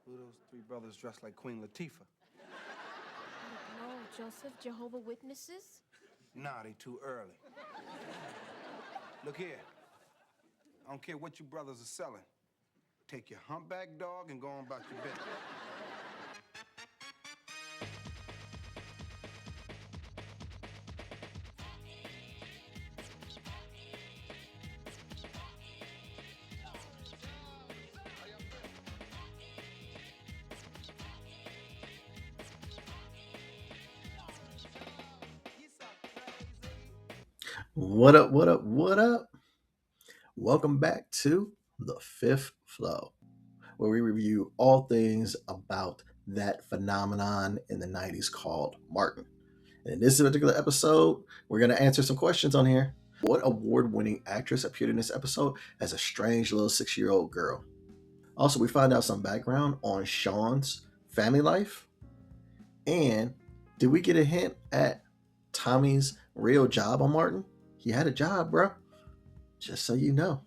Who are those three brothers dressed like Queen Latifah? No, Joseph, Jehovah Witnesses? Nah, they too early. Look here. I don't care what you brothers are selling. Take your humpback dog and go on about your business. What up, what up, what up? Welcome back to The Fifth Flow, where we review all things about that phenomenon in the 90s called Martin. And in this particular episode, we're going to answer some questions on here. What award-winning actress appeared in this episode as a strange little 6-year-old girl? Also, we find out some background on Sean's family life. And did we get a hint at Tommy's real job on Martin? He had a job, bro. Just so you know.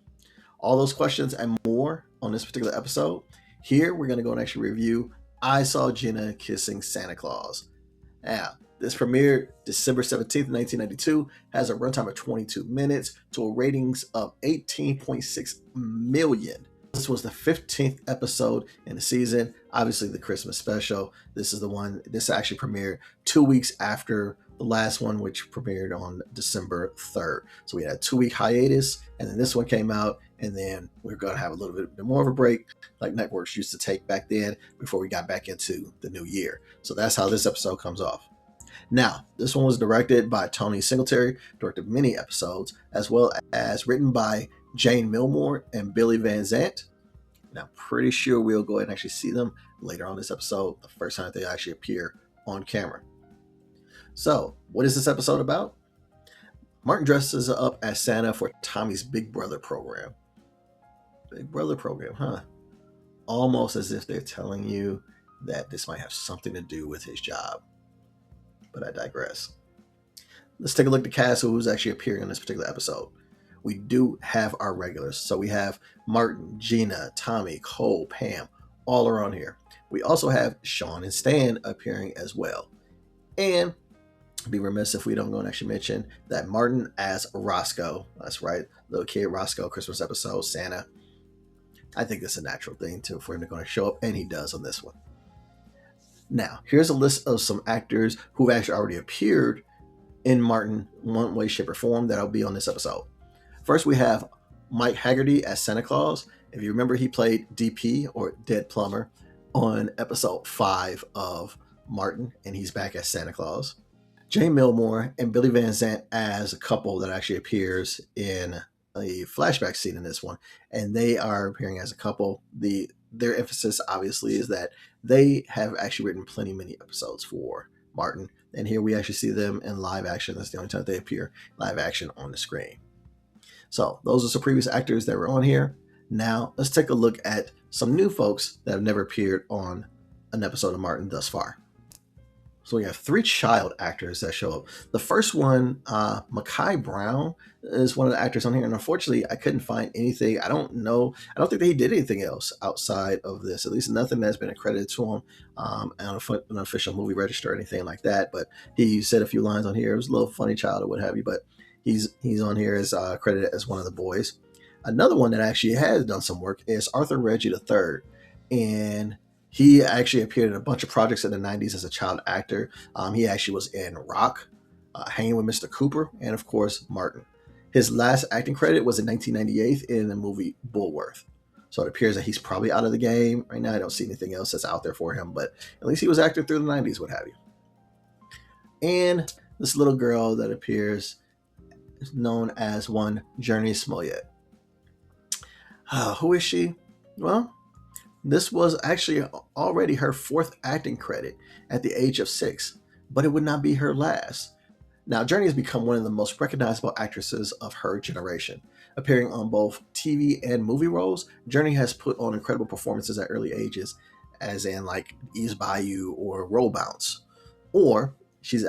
All those questions and more on this particular episode. Here, we're going to go and actually review I Saw Gina Kissing Santa Claus. Now, this premiered December 17th, 1992, has a runtime of 22 minutes to a ratings of 18.6 million. This was the 15th episode in the season, obviously the Christmas special. This actually premiered 2 weeks after the last one, which premiered on December 3rd. So we had a 2-week hiatus, and then this one came out, and then we're going to have a little bit more of a break like networks used to take back then before we got back into the new year. So that's how this episode comes off. Now, this one was directed by Tony Singletary, directed many episodes, as well as written by Jane Milmore and Billy Van Zandt. And I'm pretty sure we'll go ahead and actually see them later on this episode, the first time they actually appear on camera. So, what is this episode about? Martin dresses up as Santa for Tommy's Big Brother program. Big Brother program, huh? Almost as if they're telling you that this might have something to do with his job. But I digress. Let's take a look at the cast who's actually appearing in this particular episode. We do have our regulars. So we have Martin, Gina, Tommy, Cole, Pam, all around here. We also have Sean and Stan appearing as well. And be remiss if we don't go and actually mention that Martin as Roscoe. That's right, little kid Roscoe, Christmas episode, Santa. I think it's a natural thing for him to go and show up, and he does on this one. Now, here's a list of some actors who've actually already appeared in Martin one way, shape, or form that'll be on this episode. First, we have Mike Haggerty as Santa Claus. If you remember, he played DP, or Dead Plumber, on episode 5 of Martin, and he's back as Santa Claus. Jane Milmore and Billy Van Zandt as a couple that actually appears in a flashback scene in this one, and they are appearing as a couple. Their emphasis, obviously, is that they have actually written many episodes for Martin, and here we actually see them in live action. That's the only time they appear live action on the screen. So those are some previous actors that were on here. Now let's take a look at some new folks that have never appeared on an episode of Martin thus far. So we have 3 child actors that show up. The first one, Mekhi Brown, is one of the actors on here. And unfortunately, I couldn't find anything. I don't think that he did anything else outside of this. At least nothing that's been accredited to him on an official movie register or anything like that. But he said a few lines on here. It was a little funny child or what have you. But he's on here as credited as one of the boys. Another one that actually has done some work is Arthur Reggie III. And he actually appeared in a bunch of projects in the 90s as a child actor. He actually was in Rock, Hanging with Mr. Cooper, and of course, Martin. His last acting credit was in 1998 in the movie Bullworth. So it appears that he's probably out of the game. Right now, I don't see anything else that's out there for him, but at least he was acting through the 90s, what have you. And this little girl that appears is known as one Journey Smollett. Who is she? Well, this was actually already her 4th acting credit at the age of 6, but it would not be her last. Now, Journey has become one of the most recognizable actresses of her generation. Appearing on both TV and movie roles, Journey has put on incredible performances at early ages, as in like Eve's Bayou or Roll Bounce. She's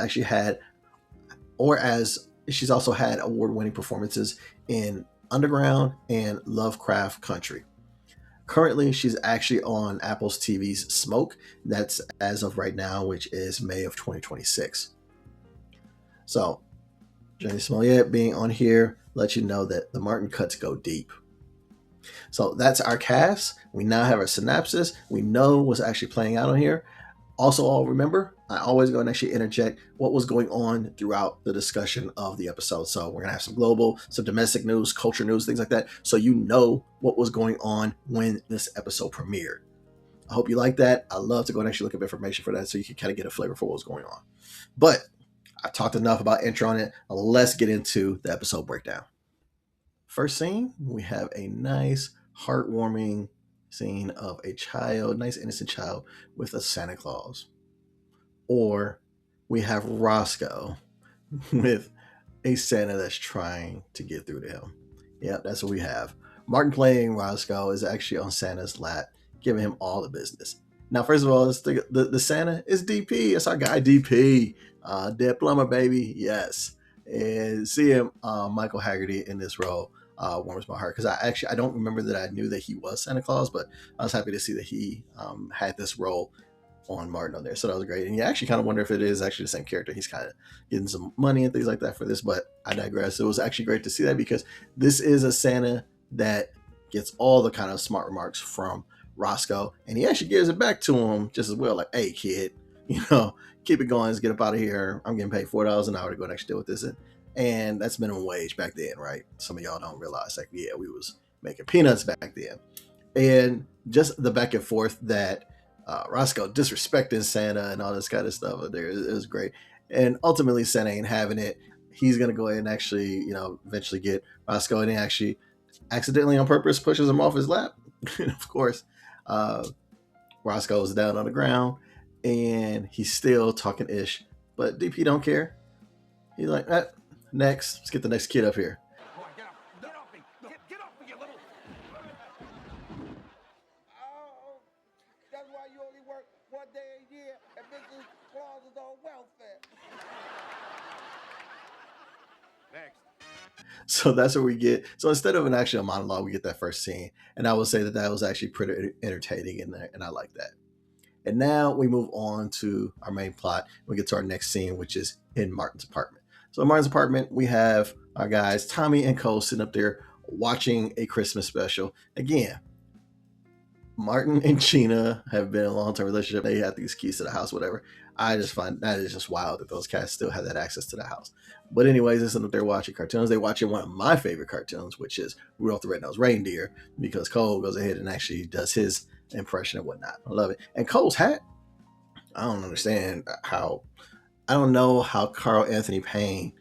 also had award-winning performances in Underground and Lovecraft Country. Currently, she's actually on Apple's TV's Smoke. That's as of right now, which is May of 2026. So, Jenny Smollett being on here lets you know that the Martin cuts go deep. So that's our cast. We now have our synopsis. We know what's actually playing out on here. Also, I'll remember, I always go and actually interject what was going on throughout the discussion of the episode. So we're going to have some global, some domestic news, culture news, things like that. So you know what was going on when this episode premiered. I hope you like that. I love to go and actually look up information for that so you can kind of get a flavor for what was going on. But I've talked enough about intro on it. Let's get into the episode breakdown. First scene, we have a nice, heartwarming scene of a child, nice innocent child with a Santa Claus. Or we have Roscoe with a Santa that's trying to get through to him. Yep, that's what we have. Martin playing Roscoe is actually on Santa's lap, giving him all the business. Now, first of all, the Santa is DP. It's our guy DP. Dead Plumber, baby. Yes. And seeing Michael Haggerty in this role warms my heart, because I don't remember that I knew that he was Santa Claus, but I was happy to see that he had this role on Martin on there. So that was great. And you actually kind of wonder if it is actually the same character. He's kind of getting some money and things like that for this, but I digress. It was actually great to see that, because this is a Santa that gets all the kind of smart remarks from Roscoe, and he actually gives it back to him just as well. Like, hey, kid, keep it going. Let's get up out of here. I'm getting paid $4 an hour to go and actually deal with this. And that's minimum wage back then, right? Some of y'all don't realize, like, yeah, we was making peanuts back then. And just the back and forth that Roscoe disrespecting Santa and all this kind of stuff there, it was great. And ultimately, Santa ain't having it. He's going to go ahead and actually, eventually get Roscoe, and he actually accidentally on purpose pushes him off his lap. And of course, Roscoe is down on the ground, and he's still talking ish, but DP don't care. He's like, next, let's get the next kid up here. Boy, get off me. Get off me, you little... Oh, that's why you only work one day a year and Mrs. Claus is on welfare. Next. So that's what we get. So instead of an actual monologue, we get that first scene. And I will say that was actually pretty entertaining in there, and I like that. And now we move on to our main plot. We get to our next scene, which is in Martin's apartment. So in Martin's apartment, we have our guys, Tommy and Cole, sitting up there watching a Christmas special. Again, Martin and Gina have been in a long-term relationship. They have these keys to the house, whatever. I just find that is just wild that those cats still have that access to the house. But anyways, they're sitting up there watching cartoons. They watching one of my favorite cartoons, which is Rudolph the Red-Nosed Reindeer, because Cole goes ahead and actually does his impression and whatnot. I love it. And Cole's hat, I don't understand how... I don't know how Carl Anthony Payne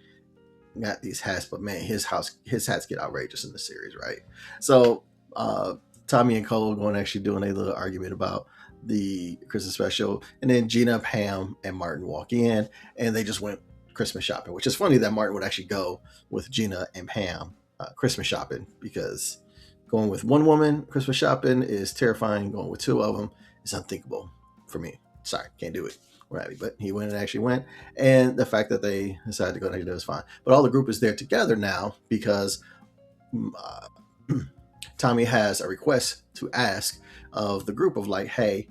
got these hats, but man, his hats get outrageous in the series, right? So Tommy and Cole going actually doing a little argument about the Christmas special, and then Gina, Pam, and Martin walk in, and they just went Christmas shopping, which is funny that Martin would actually go with Gina and Pam Christmas shopping, because going with one woman Christmas shopping is terrifying. Going with two of them is unthinkable for me. Sorry, can't do it. We're happy, but he went and actually went, and the fact that they decided to go and do it was fine. But all the group is there together now because Tommy has a request to ask of the group of like, hey,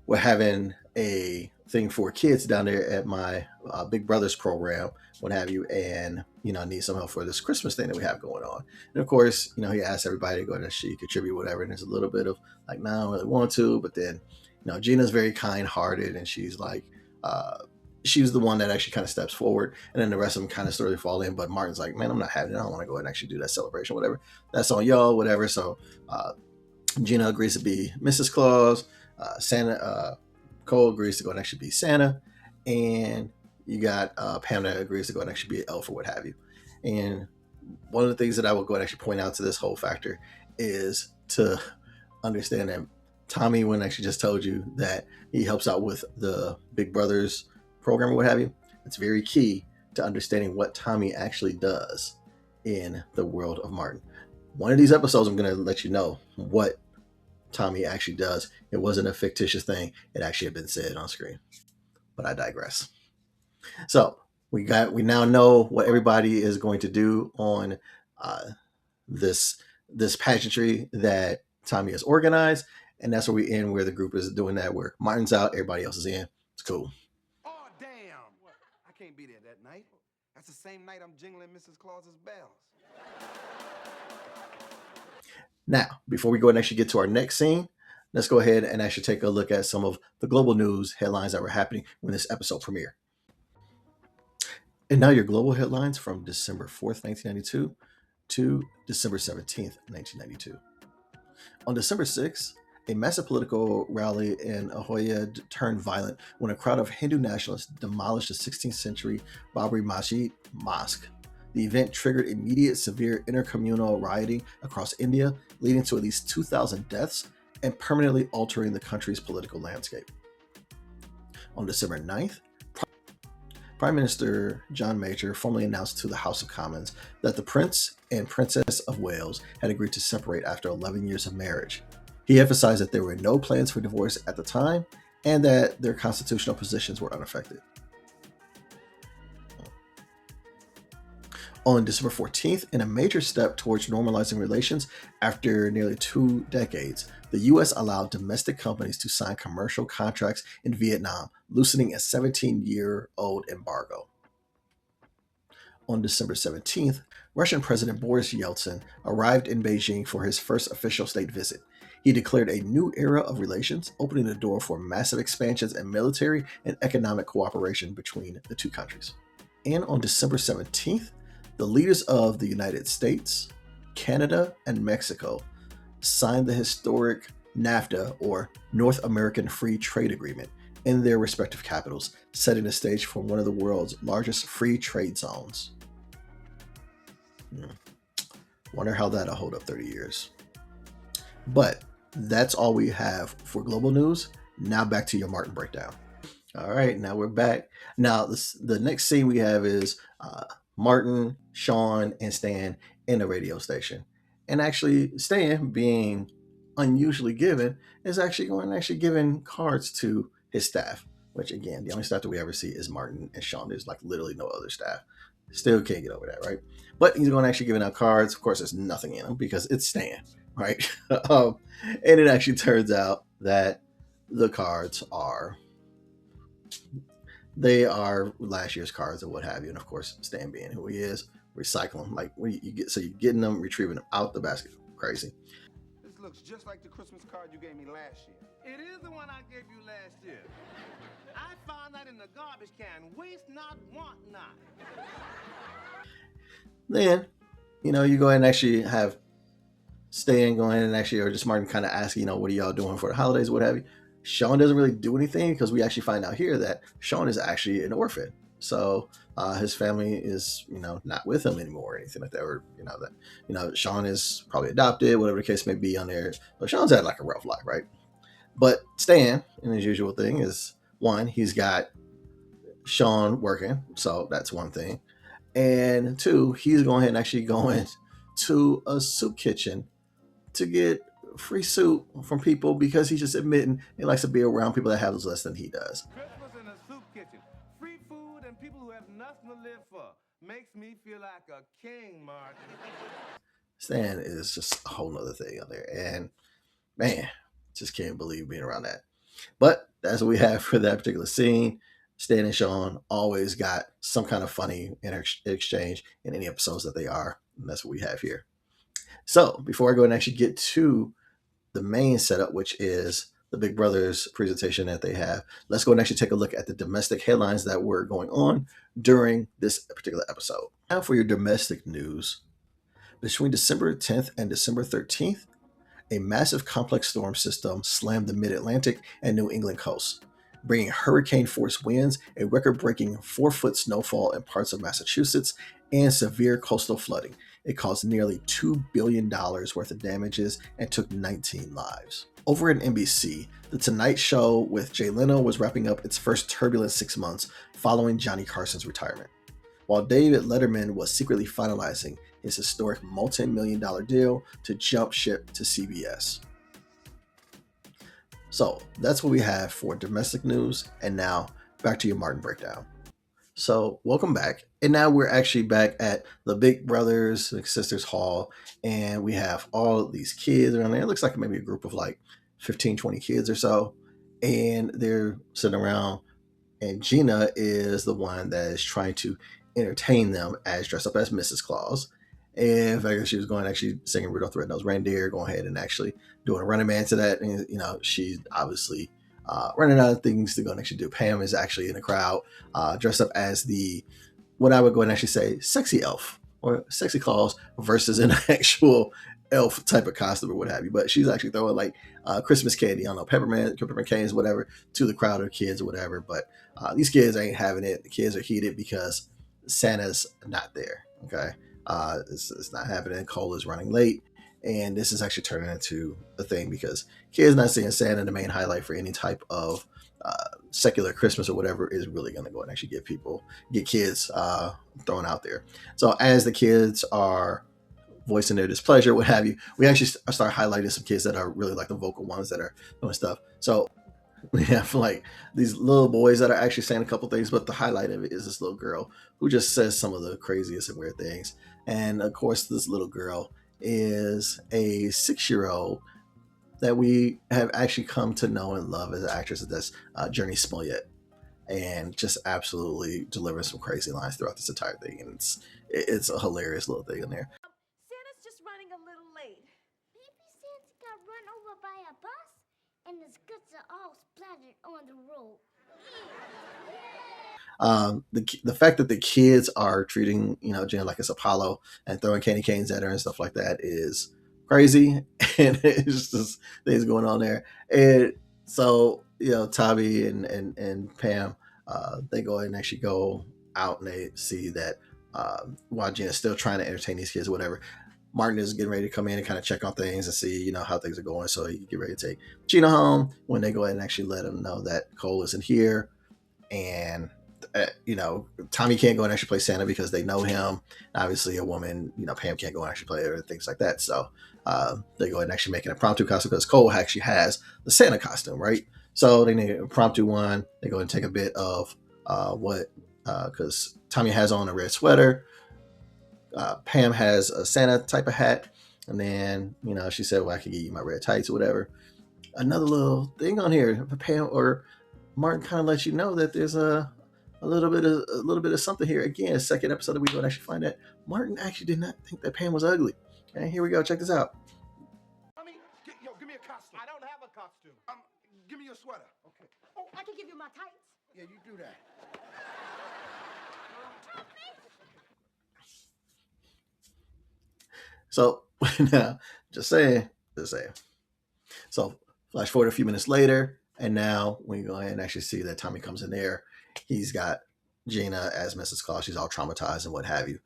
we're having a thing for kids down there at my Big Brothers program, what have you, and I need some help for this Christmas thing that we have going on. And of course, he asked everybody to go and actually contribute whatever, and there's a little bit of like, no, I don't really want to, but then Gina's very kind-hearted, and she's like, she's the one that actually kind of steps forward, and then the rest of them kind of slowly fall in. But Martin's like, man, I'm not having it. I don't want to go ahead and actually do that celebration, whatever. That's on y'all, whatever. So Gina agrees to be Mrs. Claus. Cole agrees to go and actually be Santa, and you got Pam that agrees to go and actually be an elf or what have you. And one of the things that I will go and actually point out to this whole factor is to understand that Tommy, when actually just told you that he helps out with the Big Brothers program or what have you, it's very key to understanding what Tommy actually does in the world of Martin. One of these episodes, I'm going to let you know what Tommy actually does. It wasn't a fictitious thing. It actually had been said on screen. But I digress. So we now know what everybody is going to do on this pageantry that Tommy is organized, and that's where we end, where the group is doing that, where Martin's out, everybody else is in. It's cool. Oh, damn. I can't be there that night. That's the same night I'm jingling Mrs. Claus's bells. Now, before we go and actually get to our next scene, let's go ahead and actually take a look at some of the global news headlines that were happening when this episode premiered. And now your global headlines from December 4th, 1992 to December 17th, 1992. On December 6th, a massive political rally in Ahoya turned violent when a crowd of Hindu nationalists demolished the 16th century Babri Masjid Mosque. The event triggered immediate severe intercommunal rioting across India, leading to at least 2,000 deaths and permanently altering the country's political landscape. On December 9th, Prime Minister John Major formally announced to the House of Commons that the Prince and Princess of Wales had agreed to separate after 11 years of marriage. He emphasized that there were no plans for divorce at the time and that their constitutional positions were unaffected. On December 14th, in a major step towards normalizing relations after nearly 2 decades, the U.S. allowed domestic companies to sign commercial contracts in Vietnam, loosening a 17-year-old embargo. On December 17th, Russian President Boris Yeltsin arrived in Beijing for his first official state visit. He declared a new era of relations, opening the door for massive expansions in military and economic cooperation between the two countries. And on December 17th, the leaders of the United States, Canada, and Mexico signed the historic NAFTA, or North American Free Trade Agreement, in their respective capitals, setting the stage for one of the world's largest free trade zones. Wonder how that'll hold up 30 years. But that's all we have for global news. Now back to your Martin breakdown. All right, now we're back. Now the next scene we have is Martin, Sean, and Stan in a radio station. And actually, Stan, being unusually given, is actually giving cards to his staff, which again, the only staff that we ever see is Martin and Sean. There's like literally no other staff. Still can't get over that, right? But he's going to actually giving out cards. Of course, there's nothing in them because it's Stan, right? And it actually turns out that the cards are last year's cards or what have you. And of course, Stan being who he is, recycling. Like what you get, so you're getting them, retrieving them out the basket. Crazy. This looks just like the Christmas card you gave me last year. It is the one I gave you last year. I found that in the garbage can. Waste not, want not. Then, you go ahead and actually have Stan go ahead and actually, or just Martin kind of ask, what are y'all doing for the holidays, what have you. Sean doesn't really do anything because we actually find out here that Sean is actually an orphan. So his family is, not with him anymore or anything like that. Or, Sean is probably adopted, whatever the case may be on there. But Sean's had like a rough life, right? But Stan, in his usual thing, is one, he's got Sean working. So that's one thing. And two, he's going ahead and actually going to a soup kitchen to get free soup from people because he's just admitting he likes to be around people that have less than he does. Christmas in a soup kitchen. Free food and people who have nothing to live for. Makes me feel like a king, Martin. Stan is just a whole nother thing on there. And man, just can't believe being around that. But that's what we have for that particular scene. Stan and Sean always got some kind of funny exchange in any episodes that they are. And that's what we have here. So before I go and actually get to the main setup, which is the Big Brother's presentation that they have, let's go and actually take a look at the domestic headlines that were going on during this particular episode. Now for your domestic news. Between December 10th and December 13th, a massive complex storm system slammed the mid-Atlantic and New England coast, bringing hurricane-force winds, a record-breaking 4-foot snowfall in parts of Massachusetts, and severe coastal flooding. It caused nearly $2 billion worth of damages and took 19 lives. Over at NBC, The Tonight Show with Jay Leno was wrapping up its first turbulent 6 months following Johnny Carson's retirement, while David Letterman was secretly finalizing his historic multi-million-dollar deal to jump ship to CBS. So that's what we have for domestic news, and now back to your Martin breakdown. So, welcome back. And now we're actually back at the Big Brothers and Sisters Hall. And we have all these kids around there. It looks like maybe a group of like 15, 20 kids or so. And they're sitting around. And Gina is the one that is trying to entertain them as dressed up as Mrs. Claus. And in fact, she was going actually singing Rudolph the Red-Nosed Reindeer, going ahead and actually doing a running man to that. And, she's obviously running out of things to go and actually do. Pam is actually in the crowd, dressed up as what I would go and actually say, sexy elf or sexy Claus versus an actual elf type of costume or what have you. But she's actually throwing like Christmas candy, I don't know, peppermint canes, whatever, to the crowd of kids or whatever. But these kids ain't having it. The kids are heated because Santa's not there. Okay. It's not happening. Cole is running late. And this is actually turning into a thing because kids not seeing Santa, the main highlight for any type of secular Christmas or whatever, is really going to go and actually get kids thrown out there. So as the kids are voicing their displeasure, what have you, we actually start highlighting some kids that are really like the vocal ones that are doing stuff. So we have like these little boys that are actually saying a couple things, but the highlight of it is this little girl who just says some of the craziest and weird things. And of course, this little girl is a 6-year-old that we have actually come to know and love as an actress. That's Journey Smollett, and just absolutely delivering some crazy lines throughout this entire thing. And it's a hilarious little thing in there. Santa's just running a little late. Maybe Santa got run over by a bus and his guts are all splattered on the road. The fact that the kids are treating Jen like it's Apollo and throwing candy canes at her and stuff like that is crazy, and it's just things going on there. And so Tommy and Pam, they go and actually go out and they see that while Jen is still trying to entertain these kids or whatever, Martin is getting ready to come in and kind of check on things and see how things are going. So he get ready to take Gina home when they go ahead and actually let him know that Cole isn't here. And Tommy can't go and actually play Santa because they know him. Obviously, a woman, Pam can't go and actually play it or things like that. So they go ahead and actually make an impromptu costume because Cole actually has the Santa costume, right? So they need an impromptu one. They go and take a bit of because Tommy has on a red sweater. Pam has a Santa type of hat. And then, she said, well, I can give you my red tights or whatever. Another little thing on here, Pam or Martin kind of lets you know that there's a little bit of something here. Again, second episode that we would actually find that Martin actually did not think that Pam was ugly. And here we go. Check this out. Give me a costume. I don't have a costume. Give me your sweater. Okay. Oh, I can give you my tights. Yeah, you do that. So now, just saying. So flash forward a few minutes later, and now we go ahead and actually see that Tommy comes in there. He's got Gina as Mrs. Claus. She's all traumatized and what have you.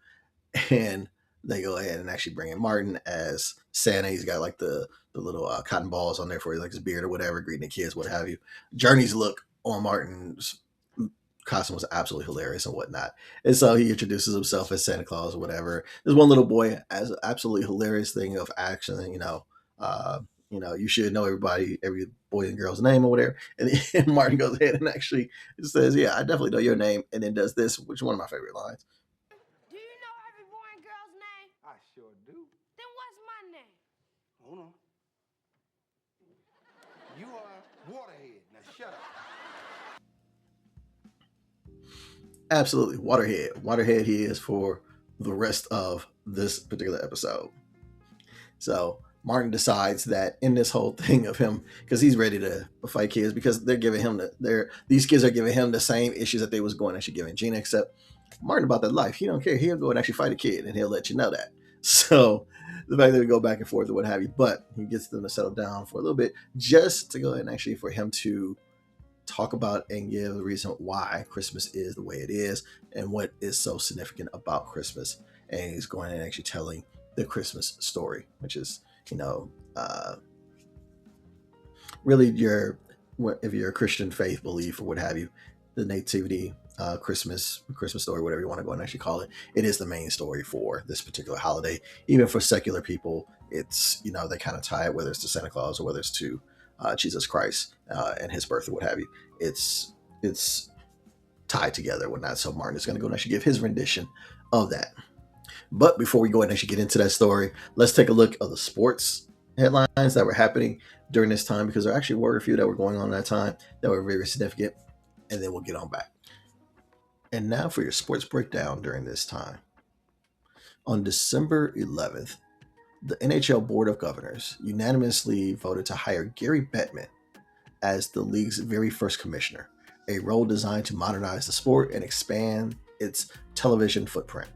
And they go ahead and actually bring in Martin as Santa. He's got like the little cotton balls on there for like his beard or whatever, greeting the kids, what have you. Journey's look on Martin's costume was absolutely hilarious and whatnot. And so he introduces himself as Santa Claus or whatever. There's one little boy as an absolutely hilarious thing of action. You should know every boy and girl's name or whatever. And Martin goes ahead and actually says, yeah, I definitely know your name. And then does this, which is one of my favorite lines. Do you know every boy and girl's name? I sure do. Then what's my name? Hold on. You are Waterhead. Now shut up. Absolutely. Waterhead he is for the rest of this particular episode. So Martin decides that in this whole thing of him, because he's ready to fight kids, because they're giving him these kids are giving him the same issues that they was going actually giving Gina, except Martin about that life. He don't care. He'll go and actually fight a kid and he'll let you know that. So the fact that we go back and forth or what have you, but he gets them to settle down for a little bit just to go ahead and actually for him to talk about and give the reason why Christmas is the way it is and what is so significant about Christmas. And he's going and actually telling the Christmas story, which is, really if you're a Christian faith belief or what have you, the nativity, Christmas story, whatever you want to go and actually call it, it is the main story for this particular holiday. Even for secular people, it's, they kind of tie it, whether it's to Santa Claus or whether it's to Jesus Christ and his birth or what have you. It's tied together and whatnot. So Martin is going to go and actually give his rendition of that. But before we go ahead and actually get into that story, let's take a look at the sports headlines that were happening during this time, because there actually were a few that were going on at that time that were very significant, and then we'll get on back. And now for your sports breakdown during this time. On December 11th, the NHL Board of Governors unanimously voted to hire Gary Bettman as the league's very first commissioner, a role designed to modernize the sport and expand its television footprint.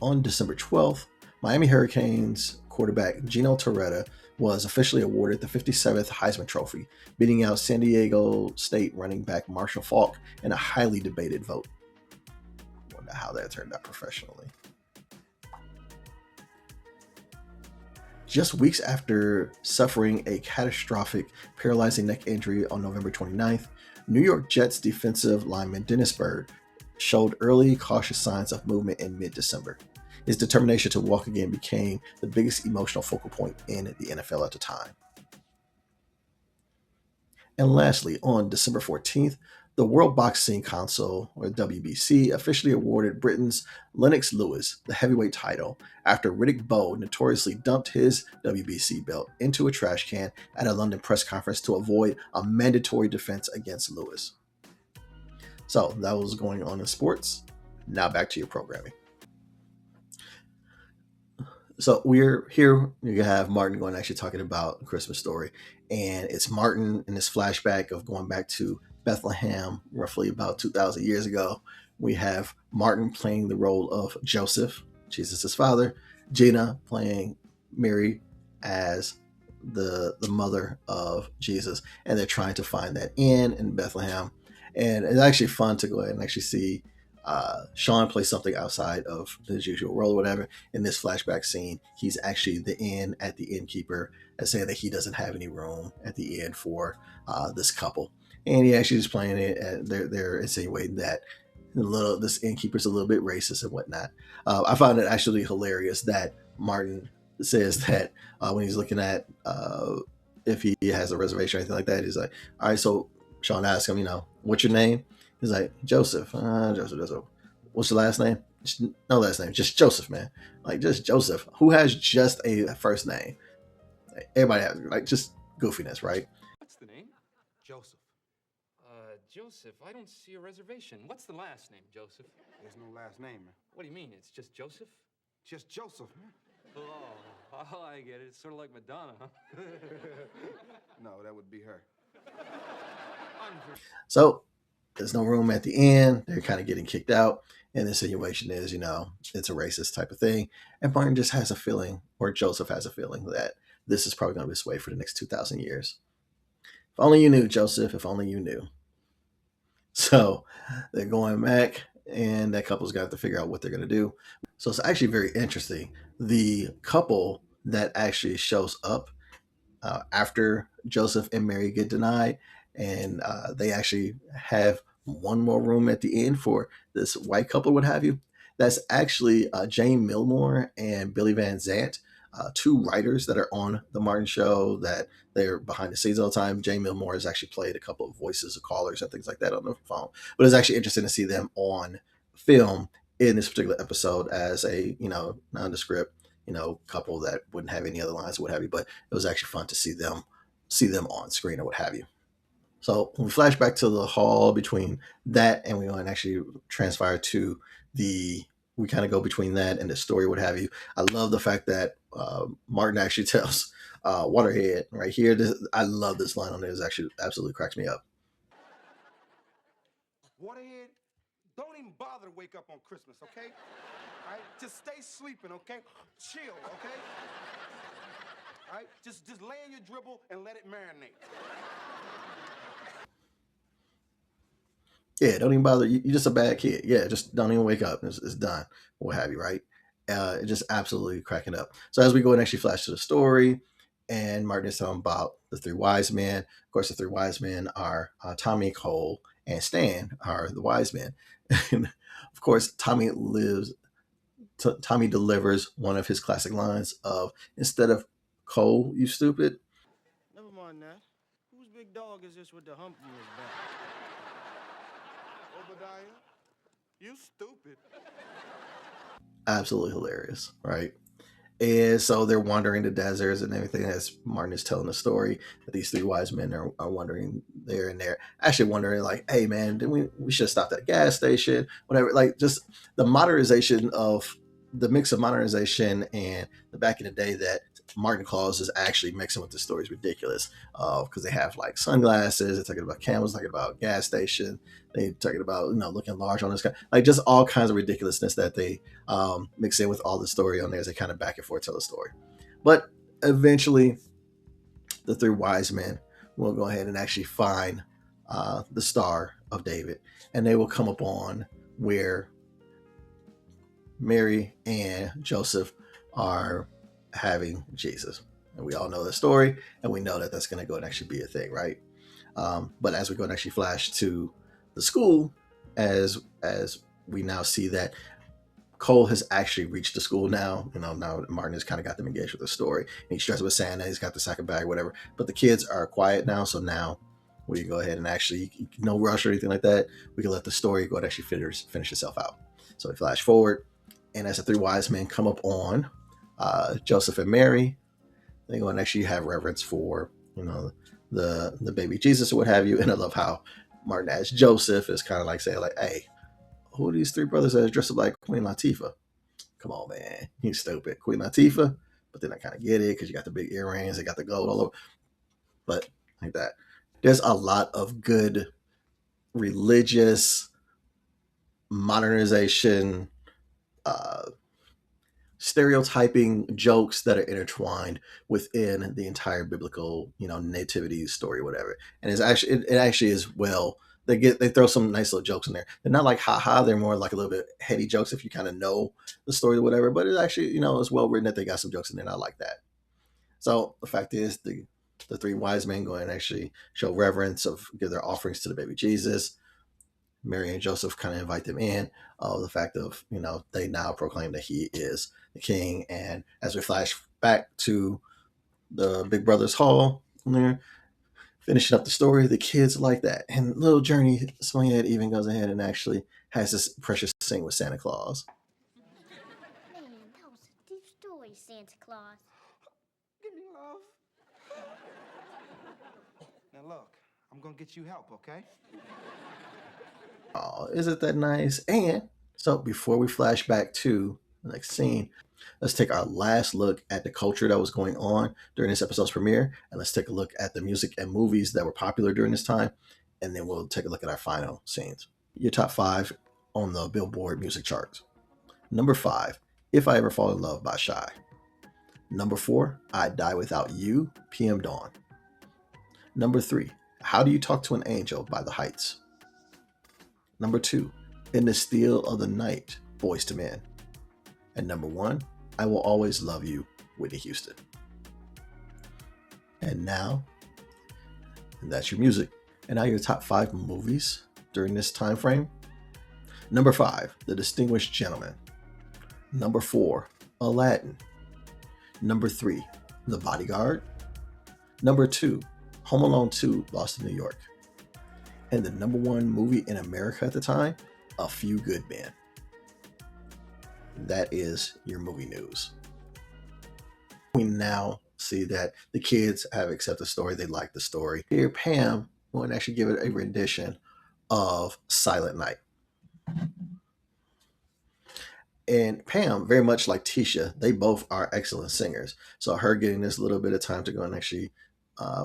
On December 12th, Miami Hurricanes quarterback Gina was officially awarded the 57th Heisman Trophy, beating out San Diego State running back Marshall Faulk in a highly debated vote. Wonder how that turned out professionally. Just weeks after suffering a catastrophic paralyzing neck injury on November 29th, New York Jets defensive lineman Dennis Byrd showed early cautious signs of movement in mid-December. His determination to walk again became the biggest emotional focal point in the NFL at the time. And lastly, on December 14th, the World Boxing Council, or WBC, officially awarded Britain's Lennox Lewis the heavyweight title after Riddick Bowe notoriously dumped his WBC belt into a trash can at a London press conference to avoid a mandatory defense against Lewis. So that was going on in sports. Now back to your programming. So we're here. You have Martin going actually talking about a Christmas Story, and it's Martin in this flashback of going back to Bethlehem, roughly about 2,000 years ago. We have Martin playing the role of Joseph, Jesus' father, Gina playing Mary as the mother of Jesus, and they're trying to find that inn in Bethlehem. And it's actually fun to go ahead and actually see Sean play something outside of his usual role or whatever. In this flashback scene, he's actually the inn at the innkeeper and saying that he doesn't have any room at the inn for this couple. And he actually is playing it, and they're insinuating that this innkeeper's a little bit racist and whatnot. I found it actually hilarious that Martin says that when he's looking at if he has a reservation or anything like that, he's like, all right, so Sean asks him, what's your name? He's like, Joseph. Joseph. What's your last name? No last name. Just Joseph, man. Like, just Joseph. Who has just a first name? Like, everybody has, like, just goofiness, right? What's the name? Joseph. Joseph, I don't see a reservation. What's the last name, Joseph? There's no last name, man. What do you mean? It's just Joseph? Just Joseph, man. Oh, I get it. It's sort of like Madonna, huh? No, that would be her. So there's no room at the inn. They're kind of getting kicked out. And the insinuation is, it's a racist type of thing. And Martin just has a feeling, or Joseph has a feeling, that this is probably going to be this way for the next 2,000 years. If only you knew, Joseph. If only you knew. So they're going back, and that couple's got to figure out what they're going to do. So it's actually very interesting. The couple that actually shows up after Joseph and Mary get denied, and they actually have one more room at the end for this white couple, what have you. That's actually Jane Milmore and Billy Van Zant, two writers that are on the Martin Show, that they're behind the scenes all the time. Jane Milmore has actually played a couple of voices of callers and things like that on the phone. But it's actually interesting to see them on film in this particular episode as a, nondescript, couple that wouldn't have any other lines or what have you. But it was actually fun to see them on screen or what have you. So when we flash back to the hall between that, and we want to actually transpire to we kind of go between that and the story, what have you. I love the fact that Martin actually tells Waterhead right here. I love this line on there. It actually absolutely cracks me up. Waterhead, don't even bother to wake up on Christmas, okay? All right, just stay sleeping, okay? Chill, okay? All right, just lay in your dribble and let it marinate. Yeah, don't even bother. You're just a bad kid. Yeah, just don't even wake up. It's done. What have you, right? Just absolutely cracking up. So as we go and actually flash to the story, and Martin is telling about the three wise men. Of course, the three wise men are Tommy, Cole, and Stan are the wise men. And of course, Tommy delivers one of his classic lines of, instead of Cole, you stupid. Never mind that. Whose big dog is this with the hump on his back? Obadiah, you stupid. Absolutely hilarious, right? And so they're wandering the deserts and everything as Martin is telling the story that these three wise men are wandering there and there. Actually wondering like, hey man, we should have stopped at a gas station, whatever. Like just the modernization of the mix of modernization and the back in the day that Martin Claus is actually mixing with the story is ridiculous. Because they have like sunglasses, they're talking about camels, talking about gas station, they talking about looking large on this guy, like just all kinds of ridiculousness that they mix in with all the story on there as they kind of back and forth tell the story. But eventually, the three wise men will go ahead and actually find the Star of David, and they will come upon where Mary and Joseph are having Jesus. And we all know the story, and we know that that's going to go and actually be a thing, right? But as we go and actually flash to the school, as we now see that Cole has actually reached the school now. Now Martin has kind of got them engaged with the story. And he's dressed with Santa. He's got the second bag, whatever. But the kids are quiet now. So now we go ahead and actually, no rush or anything like that. We can let the story go and actually finish itself out. So we flash forward. And as the three wise men come up on Joseph and Mary, they go and actually have reverence for, the baby Jesus or what have you. And I love how Martin as Joseph is kind of like saying like, hey, who are these three brothers that are dressed up like Queen Latifah? Come on, man. He's stupid. Queen Latifah. But then I kind of get it because you got the big earrings, they got the gold all over. But like that. There's a lot of good religious modernization, stereotyping jokes that are intertwined within the entire biblical, nativity story, whatever. And it actually is well. They throw some nice little jokes in there. They're not like haha. They're more like a little bit heady jokes if you kind of know the story or whatever. But it actually, it's well written that they got some jokes in there. And I like that. So the fact is, the three wise men go and actually show reverence give their offerings to the baby Jesus. Mary and Joseph kind of invite them in. The fact of they now proclaim that he is the king. And as we flash back to the Big Brother's Hall, there, finishing up the story, the kids like that. And little Journey Swinghead even goes ahead and actually has this precious scene with Santa Claus. Man, that was a deep story, Santa Claus. Give me love. Now look, I'm gonna get you help, okay? Oh, isn't that nice? And so before we flash back to the next scene, let's take our last look at the culture that was going on during this episode's premiere. And let's take a look at the music and movies that were popular during this time. And then we'll take a look at our final scenes. Your top 5 on the Billboard music charts. Number 5, If I Ever Fall in Love by Shy. Number 4, I'd Die Without You, PM Dawn. Number 3, How Do You Talk to an Angel by The Heights. Number 2, In the Still of the Night, Boyz II Men. And number 1, I Will Always Love You, Whitney Houston. And now, that's your music. And now your top 5 movies during this time frame. Number 5, The Distinguished Gentleman. Number 4, Aladdin. Number 3, The Bodyguard. Number 2, Home Alone 2, Lost in New York. And the number 1 movie in America at the time, A Few Good Men. That is your movie news. We now see that the kids have accepted the story. They like the story. Here, Pam will actually give it a rendition of Silent Night. And Pam, very much like Tisha, they both are excellent singers. So her getting this little bit of time to go and actually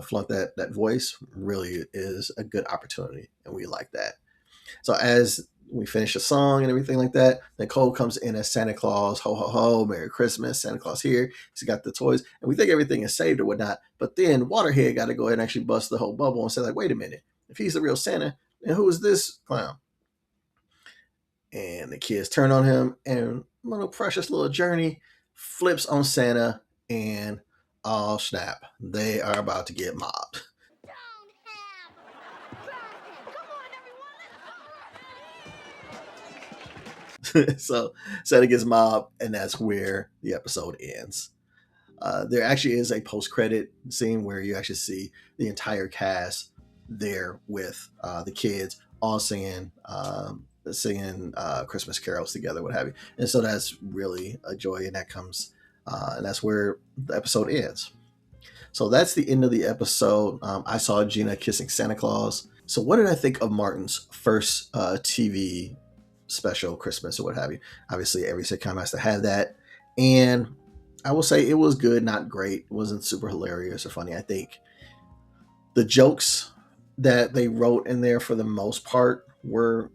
flaunt that voice really is a good opportunity. And we like that. So as we finish the song and everything like that, Nicole comes in as Santa Claus. Ho, ho, ho, Merry Christmas. Santa Claus here. He's got the toys. And we think everything is saved or whatnot. But then Waterhead got to go ahead and actually bust the whole bubble and say, like, wait a minute. If he's the real Santa, then who is this clown? And the kids turn on him, and little precious little Journey flips on Santa, and oh snap, they are about to get mobbed. Don't have. Come on, everyone. So Santa gets mobbed, and that's where the episode ends. There actually is a post-credit scene where you actually see the entire cast there with the kids, all singing Christmas carols together, what have you. And so that's really a joy, and that comes and that's where the episode ends. So that's the end of the episode. I saw Gina kissing Santa Claus. So what did I think of Martin's first TV special, Christmas or what have you? Obviously, every sitcom has to have that. And I will say it was good, not great. It wasn't super hilarious or funny. I think the jokes that they wrote in there for the most part were,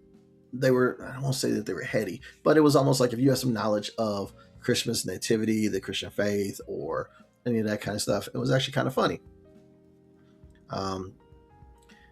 I don't want to say that they were heady, but it was almost like if you have some knowledge of Christmas nativity, the Christian faith, or any of that kind of stuff, it was actually kind of funny.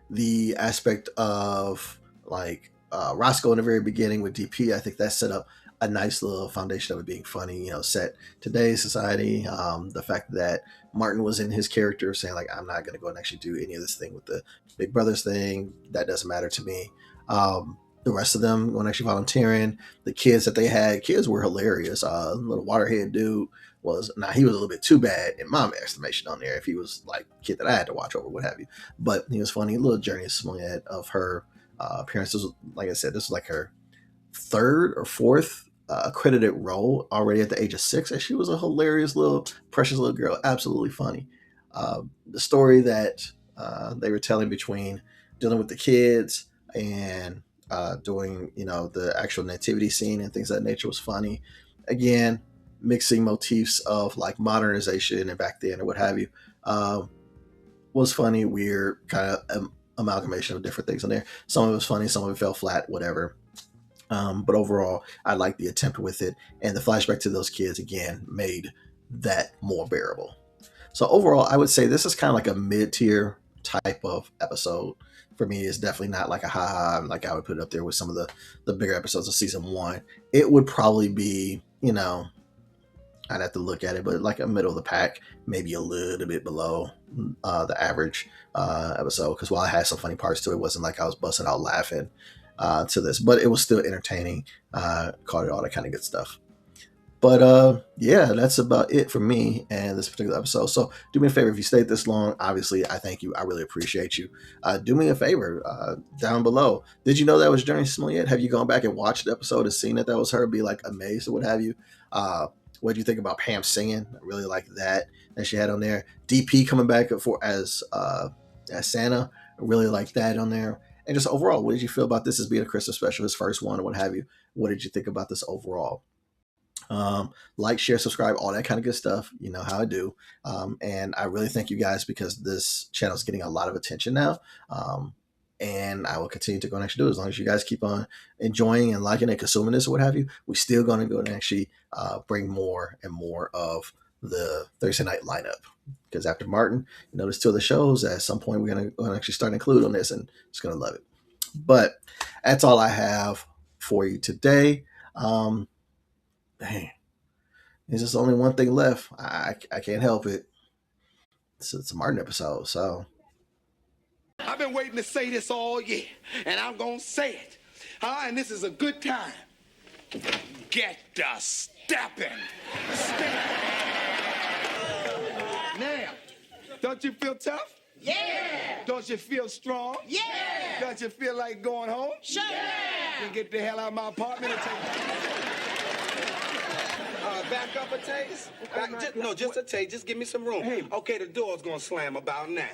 The aspect of like Roscoe in the very beginning with DP, I think that set up a nice little foundation of it being funny, you know, set today's society. The fact that Martin was in his character saying like, I'm not going to go and actually do any of this thing with the Big Brothers thing. That doesn't matter to me. The rest of them going actually volunteering. The kids that they had, kids were hilarious. Little waterhead dude he was a little bit too bad in my estimation on there if he was like a kid that I had to watch over, what have you. But he was funny. A little Journey Smollett of her appearances. Like I said, this was like her third or fourth credited role already at the age of 6, and she was a hilarious little precious little girl, absolutely funny. The story that they were telling between dealing with the kids and doing, you know, the actual nativity scene and things of that nature was funny. Again, mixing motifs of like modernization and back then or what have you was funny, weird, kind of amalgamation of different things in there. Some of it was funny, some of it fell flat, whatever. But overall, I liked the attempt with it, and the flashback to those kids again made that more bearable. So overall, I would say this is kind of like a mid-tier type of episode. For me, it's definitely not like a ha-ha, like I would put it up there with some of the bigger episodes of season 1. It would probably be, you know, I'd have to look at it, but like a middle of the pack, maybe a little bit below the average episode. Because while it had some funny parts to it, it wasn't like I was busting out laughing to this, but it was still entertaining. Caught it, all that kind of good stuff. But yeah, that's about it for me and this particular episode. So do me a favor, if you stayed this long, obviously I thank you. I really appreciate you. Do me a favor down below. Did you know that was Journey Smollett? Have you gone back and watched the episode and seen that was her? Be like amazed or what have you? What do you think about Pam singing? I really like that she had on there. DP coming back as Santa. I really like that on there. And just overall, what did you feel about this as being a Christmas special, his first one or what have you? What did you think about this overall? Like, share, subscribe, all that kind of good stuff. You know how I do. And I really thank you guys because this channel is getting a lot of attention now. And I will continue to go and actually do it as long as you guys keep on enjoying and liking and consuming this or what have you. We're still going to go and actually bring more and more of the Thursday night lineup. Because after Martin, you know, there's 2 of the shows at some point we're going to actually start include on this, and it's going to love it. But that's all I have for you today. Dang, there's just only one thing left. I can't help it. It's a Martin episode, so. I've been waiting to say this all year, and I'm gonna say it. And this is a good time. Get the stepping. Now, don't you feel tough? Yeah. Don't you feel strong? Yeah. Don't you feel like going home? Sure. Yeah. Then get the hell out of my apartment and take. Back up a taste? Just a taste. Just give me some room. Hey. Okay, the door's gonna slam about now.